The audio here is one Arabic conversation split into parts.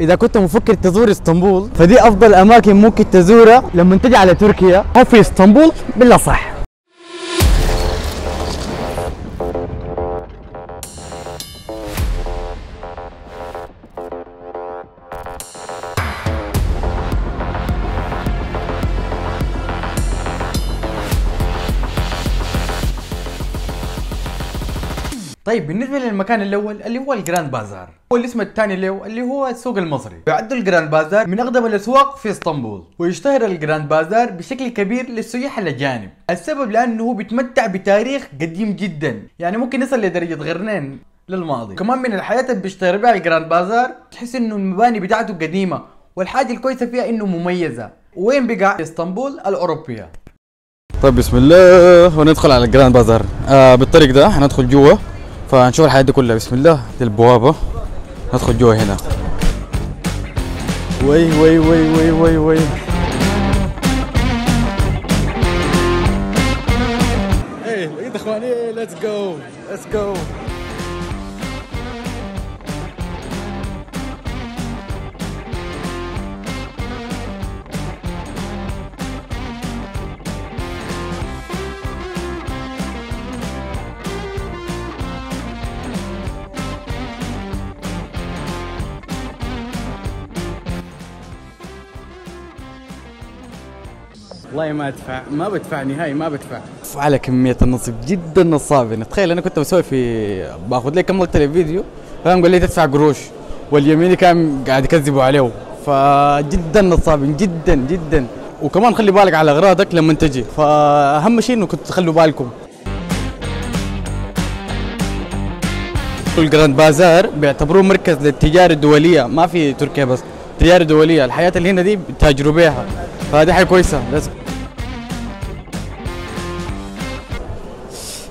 اذا كنت مفكر تزور اسطنبول فدي افضل اماكن ممكن تزورها لما تجي على تركيا او في اسطنبول بالله صح. طيب بالنسبة للمكان الأول اللي هو الجراند بازار، والاسم الثاني له اللي هو السوق المصري. يعد الجراند بازار من أقدم الأسواق في اسطنبول، ويشتهر الجراند بازار بشكل كبير للسياح الأجانب. السبب لأنه هو بيتمتع بتاريخ قديم جدا، يعني ممكن يصل لدرجة قرنين للماضي. كمان من الحياة اللي بيشتهر بها الجراند بازار تحس إنه المباني بتاعته قديمة، والحاجة الكويسة فيها إنه مميزة. وين بقع؟ في اسطنبول الأوروبية. طيب بسم الله وندخل على الجراند بازار. بالطريق ده هندخل جوا فنشوف الحياة دي كلها. بسم الله، دي البوابة، ندخل جوا هنا. وي وي وي وي وي وي ايه لقيت اخواني، ليتس جو ليتس جو. والله ما ادفع، ما بدفع نهائي، ما بدفع. على كمية النصب جدا نصاب. يعني تخيل انا كنت بسوي باخذ لي كم لقطة للفيديو، فقام قال لي تدفع قروش، واليميني كان قاعد يكذبوا عليه. فجدا نصابين جدا جدا. وكمان خلي بالك على اغراضك لما تجي، فاهم شيء انه كنت تخلوا بالكم. الجراند بازار بيعتبروه مركز للتجارة الدولية، ما في تركيا بس، تجارة دولية. الحياة اللي هنا دي بتاجروا بيها، فهذه حاجة كويسة.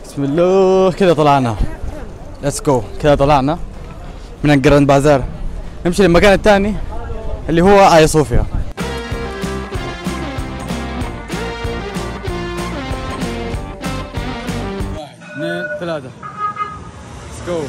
بسم الله كذا طلعنا، ليتس جو. كذا طلعنا من الجراند بازار، نمشي للمكان الثاني اللي هو آيا صوفيا. 1 2 3 ليتس جو.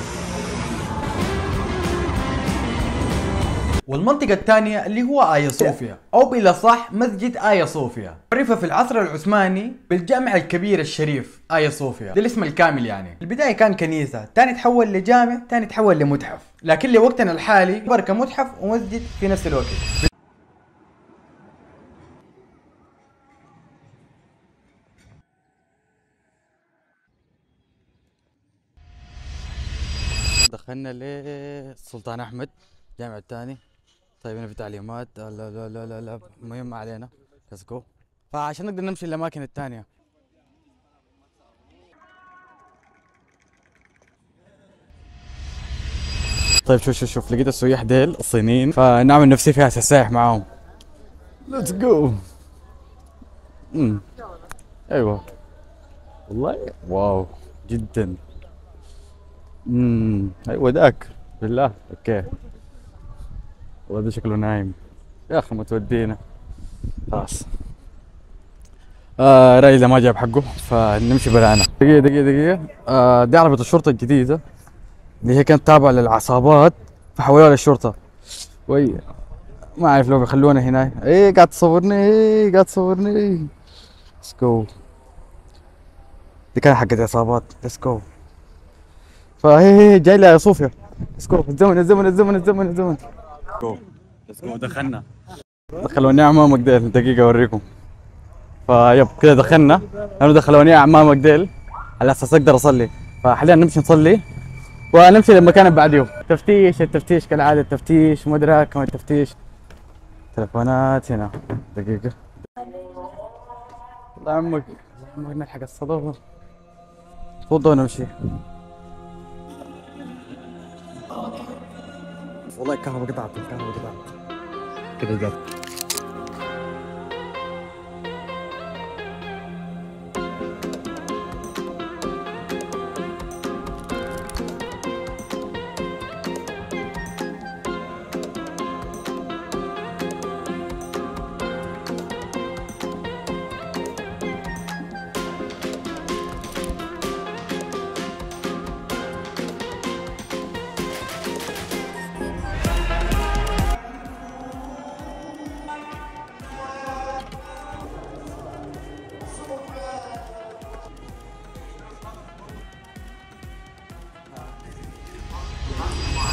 والمنطقة الثانية اللي هو آيا صوفيا، أو بالأصح مسجد آيا صوفيا. عرف في العصر العثماني بالجامع الكبير الشريف آيا صوفيا، ده الاسم الكامل يعني. البداية كان كنيسة، ثاني تحول لجامع، ثاني تحول لمتحف، لكن لوقتنا الحالي يعتبر كمتحف ومسجد في نفس الوقت. دخلنا للسلطان أحمد، الجامع الثاني. طيب هنا في تعليمات، لا لا لا لا لا مهم علينا، ليتس جو. فعشان نقدر نمشي للأماكن الثانية. طيب شوف لقيت السياح ديل الصينيين، فنعمل نفسي فيها سايح معاهم. ليتس جو. ايوه والله واو جدا. ايوه ذاك بالله. اوكي والله ده شكله نايم يا اخي، ما تودينا خلاص. رأيي ده ما جاب حقه، فنمشي برانا. دقيقة دي عربية الشرطة الجديدة اللي هي كانت تابعة للعصابات، فحولوها للشرطة. وي ما اعرف لو بيخلونا هنا. ايه قاعد تصورني ليتس جو. دي كانت حقت عصابات. ليتس جو. فهي جاي لها صوفيا. ليتس جو. الزمن جو. ليتس جو. دخلوني اعمامك ديل. دقيقة اوريكم. فيب كذا دخلنا، لانه دخلوني اعمامك ديل على اساس اقدر اصلي. فحاليا نمشي نصلي ونمشي للمكان اللي بعديه. التفتيش كالعادة، التفتيش مدرك كمان التفتيش. تلفونات هنا. دقيقة. الله يعمك نلحق الصلاة. تفضلوا ونمشي. والله الكهرباء قطعت كذا جات.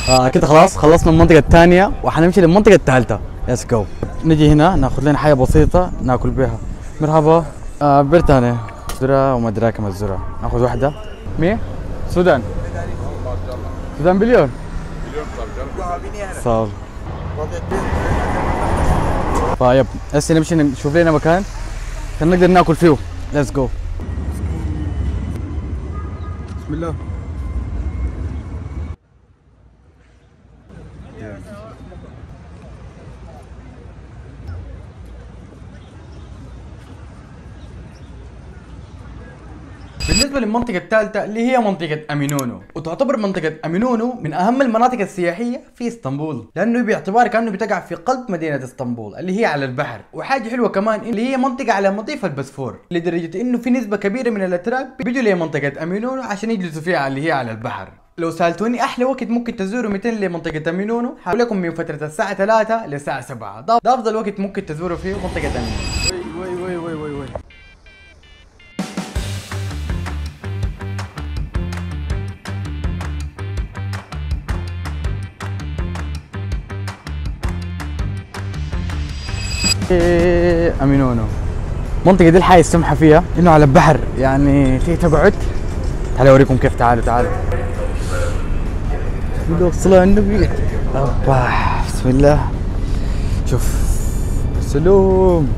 كده خلاص خلصنا المنطقة الثانية وحنمشي للمنطقة الثالثة. ليتس جو. نجي هنا ناخذ لنا حاجة بسيطة ناكل بها. مرحبا. بريطانيا ذرة وما أدراك ما الذرة. ناخذ واحدة. مية؟ السودان. السودان بليون. صار. طيب هسه نمشي نشوف لنا مكان عشان نقدر ناكل فيه. ليتس جو. بسم الله. بالنسبة للمنطقة الثالثة اللي هي منطقة أمينونو، وتعتبر منطقة أمينونو من أهم المناطق السياحية في اسطنبول، لأنه باعتبار كأنه بتقع في قلب مدينة اسطنبول اللي هي على البحر، وحاجة حلوة كمان اللي هي منطقة على مضيق البسفور، لدرجة إنه في نسبة كبيرة من الأتراك بيجوا لمنطقة أمينونو عشان يجلسوا فيها اللي هي على البحر. لو سألتوني أحلى وقت ممكن تزوروا متى لمنطقة أمينونو، حقول لكم من فترة الساعة 3 للساعة 7، ده أفضل وقت ممكن تزوروا فيه منطقة أمينونو. وي. أمينونو. المنطقة دي الحاجة السمحة فيها إنه على البحر، يعني تيجي تقعد. تعالوا أوريكم كيف. تعالوا. صلوا على النبي. بسم الله. شوف سلوم.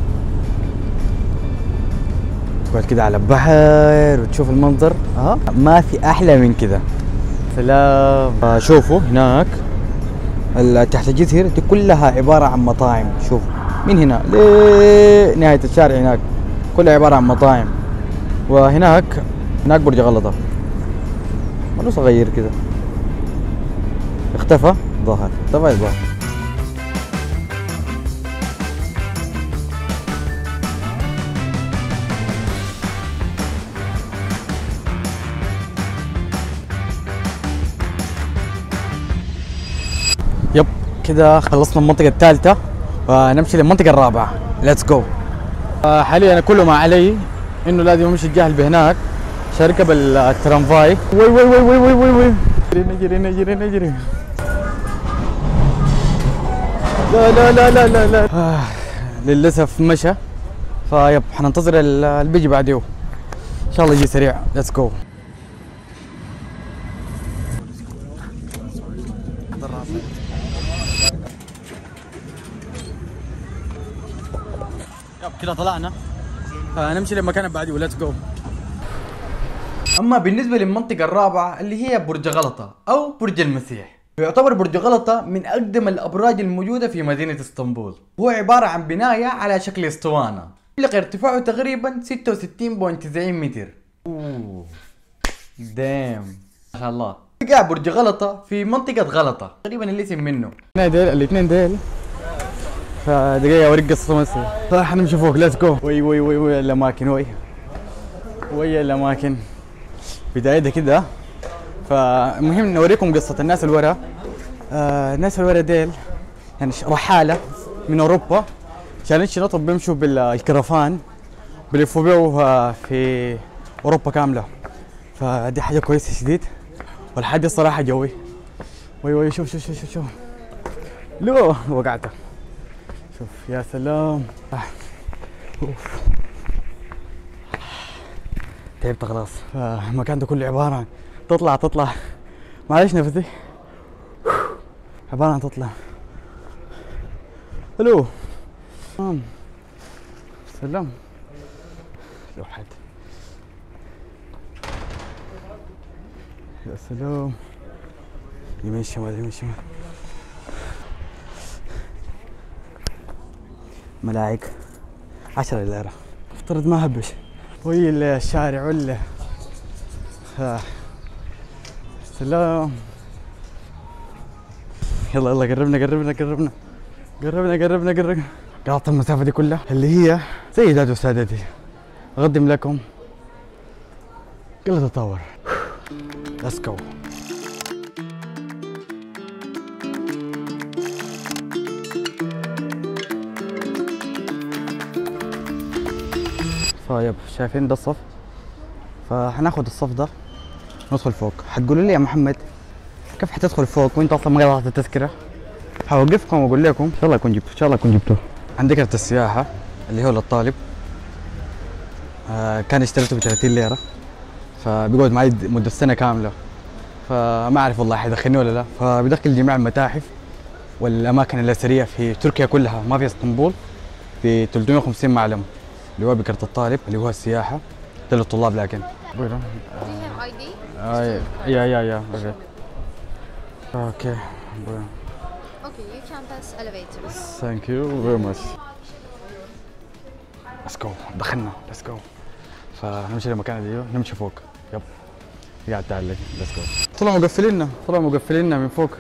تقعد كده على البحر وتشوف المنظر. ما في أحلى من كده. سلام. شوفوا هناك تحت الجسر دي كلها عبارة عن مطاعم. شوفوا من هنا لنهاية الشارع هناك كلها عبارة عن مطاعم. وهناك برج غلطة منو صغير كده اختفى الظاهر. يب كده خلصنا المنطقة الثالثة ونمشي للمنطقة الرابعة. ليتس جو. حاليا كل ما علي انه لازم امشي الجهل بهناك عشان اركب الترامفاي. وي نجري. لا. للاسف مشى. فيب حننتظر اللي بيجي بعديه ان شاء الله يجي سريع. ليتس جو. كده طلعنا فنمشي للمكان اللي بعديه. ليتس جو. اما بالنسبه للمنطقه الرابعه اللي هي برج غلطه او برج المسيح، يعتبر برج غلطه من اقدم الابراج الموجوده في مدينه اسطنبول. هو عباره عن بنايه على شكل اسطوانه يبلغ ارتفاعه تقريبا 66.90 متر. دام ما شاء الله. وقع برج غلطه في منطقه غلطه تقريبا الاسم منه. الاثنين ديل فدقيقة اوريك قصة مصر. حنمشي فوق. ليتس جو. وي الاماكن. وي الاماكن بدايتها كده. فالمهم نوريكم قصة الناس اللي ورا. الناس اللي ورا ديل يعني رحالة من اوروبا عشان ينشطوا بيمشوا بالكرفان بيلفوا بيه في اوروبا كاملة. فدي حاجة كويسة شديد والحاجة الصراحة جوي. وي شوف لو وقعته. شوف يا سلام. تعبت خلاص. المكان ده كله عبارة عن تطلع معلش نفسي. عبارة عن تطلع. الو سلام. لو حد يا سلام. يمين شمال ملاعق 10 ليرة. افترض ما هبش. وي الشارع ولا سلام. يلا قربنا. قاطع المسافة دي كلها اللي هي سيداتي وسادتي اقدم لكم قلة تطور. ليتس جو. طيب شايفين ده الصف، فهناخد الصف ده ندخل فوق. حتقولوا لي يا محمد كيف حتدخل فوق وانت اصلا ما قطعت التذكره؟ حوقفكم واقول لكم ان شاء الله اكون جبته، ان شاء الله اكون جبته. عندي كرت السياحه اللي هو للطالب، كان اشتريته ب 30 ليره، فبيقعد معي مده سنه كامله، فما اعرف والله حيدخلني ولا لا. فبيدخل جميع المتاحف والاماكن الاثريه في تركيا كلها، ما في اسطنبول، في 350 معلم اللي هو بكرت الطالب اللي هو السياحه ده للطلاب. لكن Do you have ID? يا اوكي Okay, you can pass elevators. ثانك يو فيري ماتش. ليتس جو، دخلنا ليتس جو. فنمشي للمكان اللي نمشي فوق. يب قاعد تعلق ليتس جو. طلعوا مقفليننا من فوق.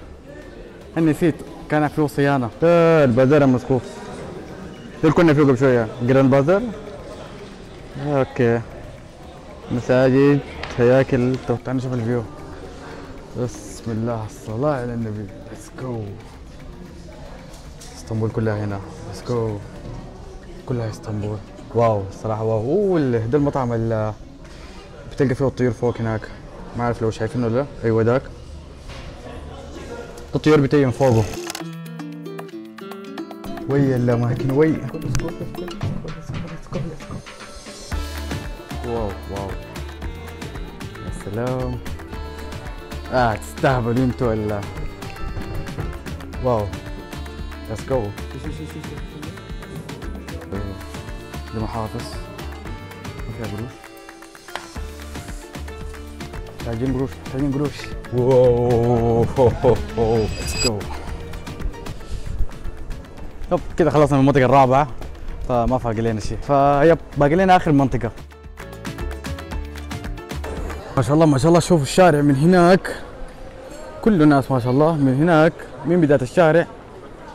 انا نسيت كان فيه صيانه. البازار مسقوف. اللي كنا فيه قبل شويه جراند بازار. اوكي مساجد هياكل. تعال نشوف الفيو. بسم الله الصلاة على النبي. ليتس جو. اسطنبول كلها هنا. ليتس جو. كلها اسطنبول. واو الصراحة واو. ده المطعم اللي بتلقى فيه الطيور فوق هناك. ما اعرف لو شايفينه ولا لا. ايوه ذاك. الطيور بتيجي من فوقه. وي الاماكن وي. واو واو يا سلام. تستهبلوا انتوا ولا؟ واو ليتس جو. دي محافظ ما فيها قروش. محتاجين قروش. واو ليتس جو. طب كده خلصنا من المنطقة الرابعة، فما باقي لنا شيء، فيب باقي لنا آخر منطقة. ما شاء الله ما شاء الله. شوفوا الشارع من هناك كله ناس ما شاء الله، من هناك من بداية الشارع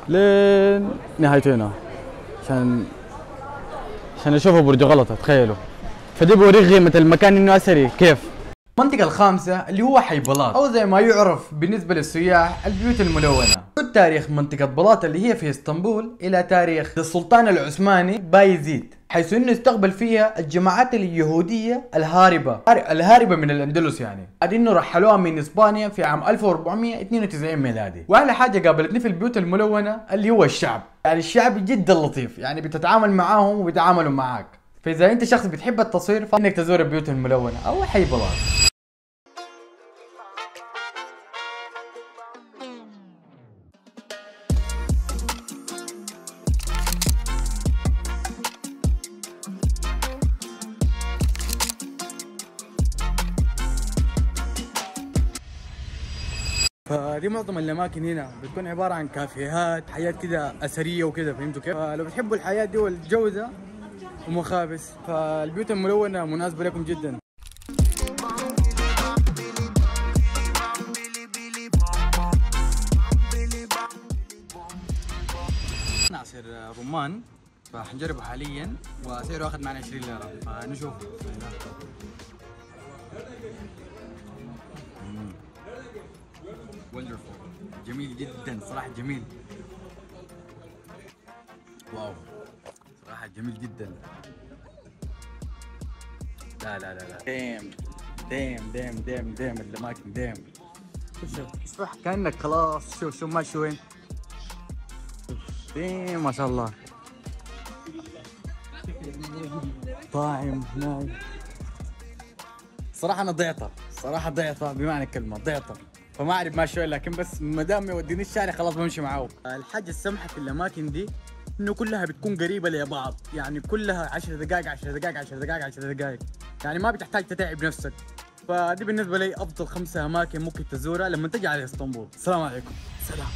لين نهايته هنا، عشان يشوفوا برج غلطة. تخيلوا. فدي بوريك قيمة المكان انه اثري كيف. المنطقة الخامسة اللي هو حي بلاط، أو زي ما يعرف بالنسبة للسياح البيوت الملونة. يعود تاريخ منطقة بلاط اللي هي في اسطنبول إلى تاريخ السلطان العثماني بايزيد، حيث إنه استقبل فيها الجماعات اليهودية الهاربة من الأندلس، يعني بعد إنه رحلوها من إسبانيا في عام 1492 ميلادي. وأعلى حاجة قابلتني في البيوت الملونة اللي هو الشعب، يعني الشعب جدا لطيف، يعني بتتعامل معاهم وبيتعاملوا معاك. فإذا أنت شخص بتحب التصوير فإنك تزور البيوت الملونة أو حي بلاط. فدي معظم الاماكن هنا بتكون عباره عن كافيهات، حياه كده اثريه وكده، فهمتوا كيف؟ فلو بتحبوا الحياه دي والجو ده ومخابز، فالبيوت الملونه مناسبه لكم جدا. عصير رمان فحنجربه حاليا وسعره اخذ معنا 20 ليره، فنشوف. وندرفول، جميل جدا صراحة، جميل. واو صراحة جميل جدا. لا لا لا لا ديم الأماكن ديم. شوف كأنك خلاص. شوف ماشي وين. ديم ما شاء الله. طاعم هناك. صراحة أنا ضعطة بمعنى الكلمة ضعطة، فما اعرف ماشي وين، لكن بس ما دام يوديني الشارع خلاص بمشي معاه. الحاجه السمحه في الاماكن دي انه كلها بتكون قريبه لبعض، يعني كلها 10 دقائق 10 دقائق 10 دقائق 10 دقائق، يعني ما بتحتاج تتعب نفسك. فدي بالنسبه لي افضل 5 اماكن ممكن تزورها لما تجي على اسطنبول. السلام عليكم. سلام.